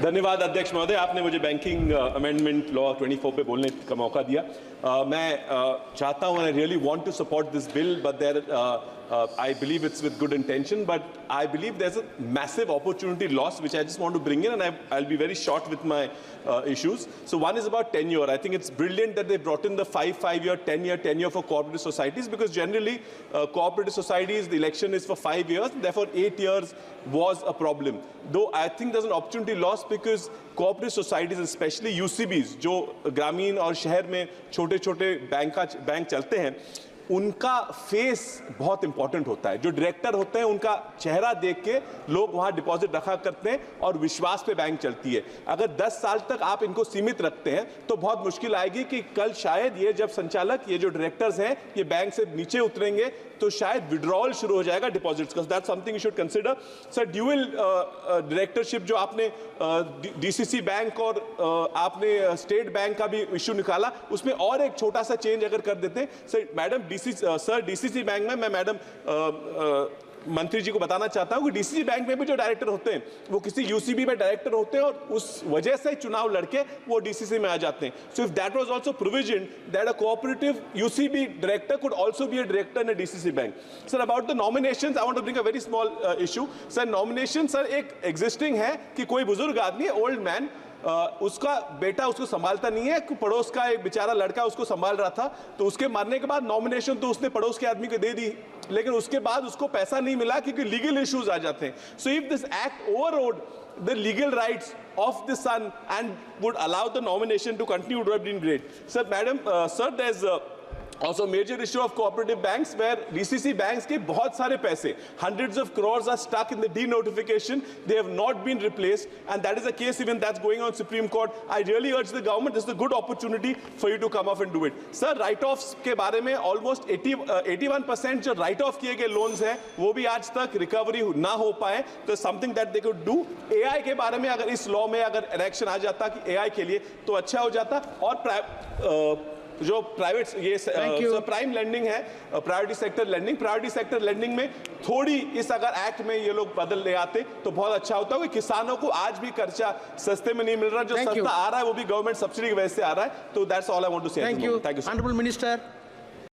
धन्यवाद अध्यक्ष महोदय, आपने मुझे बैंकिंग अमेंडमेंट लॉ 24 पे बोलने का मौका दिया। मैं चाहता हूं, I really want to support this bill, but there I believe it's with good intention, but I believe there's a massive opportunity loss which I just want to bring in, and I'll be very short with my issues. So one is about tenure. I think it's brilliant that they brought in the 5-year, 10-year tenure for cooperative societies, because generally cooperative societies, the election is for 5 years, therefore 8 years was a problem. Though I think there's an opportunity loss because cooperative societies, especially UCBs, जो ग्रामीण और शहर में छोटे-छोटे bank चलते हैं, उनका face बहुत इंपॉर्टेंट होता है। जो डायरेक्टर होते हैं उनका चेहरा देख के लोग वहां डिपॉजिट रखा करते हैं और विश्वास पे बैंक चलती है। अगर 10 साल तक आप इनको सीमित रखते हैं तो बहुत मुश्किल आएगी कि कल शायद ये जब संचालक, ये जो डायरेक्टर्स हैं, ये बैंक से नीचे उतरेंगे तो शायद विड्रॉल शुरू हो जाएगा डिपॉजिट्स का। That's something you should consider. Sir, dual directorship जो आपने डीसीसी बैंक और आपने स्टेट बैंक का भी इश्यू निकाला, उसमें और एक छोटा सा चेंज अगर कर देते हैं। सर, मैडम डीसीसी बैंक में मैं मैडम मंत्री जी को बताना चाहता हूं कि डीसीसी बैंक में भी जो डायरेक्टर होते हैं वो किसी यूसीबी में डायरेक्टर होते हैं और उस वजह से चुनाव लड़के वो डीसीसी में आ जाते हैं। So if that was also provision that a cooperative UCB director could also be a director in a DCC bank. Sir, about the nominations I want to bring a very small issue. Sir, nomination sir एक existing है कि कोई बुजुर्ग आदमी, old man, उसका बेटा उसको संभालता नहीं है, पड़ोस का एक बेचारा लड़का उसको संभाल रहा था, तो उसके मरने के बाद नॉमिनेशन तो उसने पड़ोस के आदमी को दे दी, लेकिन उसके बाद उसको पैसा नहीं मिला क्योंकि लीगल इश्यूज आ जाते हैं। So if this act overrode the legal rights of the son and would allow the nomination to continue, would have been great. Sir, madam, sir, there's also major issue of cooperative banks where DCC banks के बहुत सारे पैसे, hundreds of crores are stuck in the denotification. They have not been replaced, and that is a case even that's going on Supreme Court. I really urge the government, this is a good opportunity for you to come off and do it. Sir, write-offs के बारे में almost 81% जो write-off किए गए loans हैं, वो भी आज तक recovery ना हो पाए, तो something that they could do. AI के बारे में अगर इस law में अगर election आ जाता कि AI के लिए तो अच्छा हो जाता। और जो प्राइवेट ये प्राइम लेंडिंग है, प्रायोरिटी सेक्टर लेंडिंग में थोड़ी इस अगर एक्ट में ये लोग बदल ले आते तो बहुत अच्छा होता है। किसानों को आज भी कर्जा सस्ते में नहीं मिल रहा, जो सस्ता आ रहा है वो भी गवर्नमेंट सब्सिडी की वजह से आ रहा है। तो that's all I want to say. Thank you honourable minister.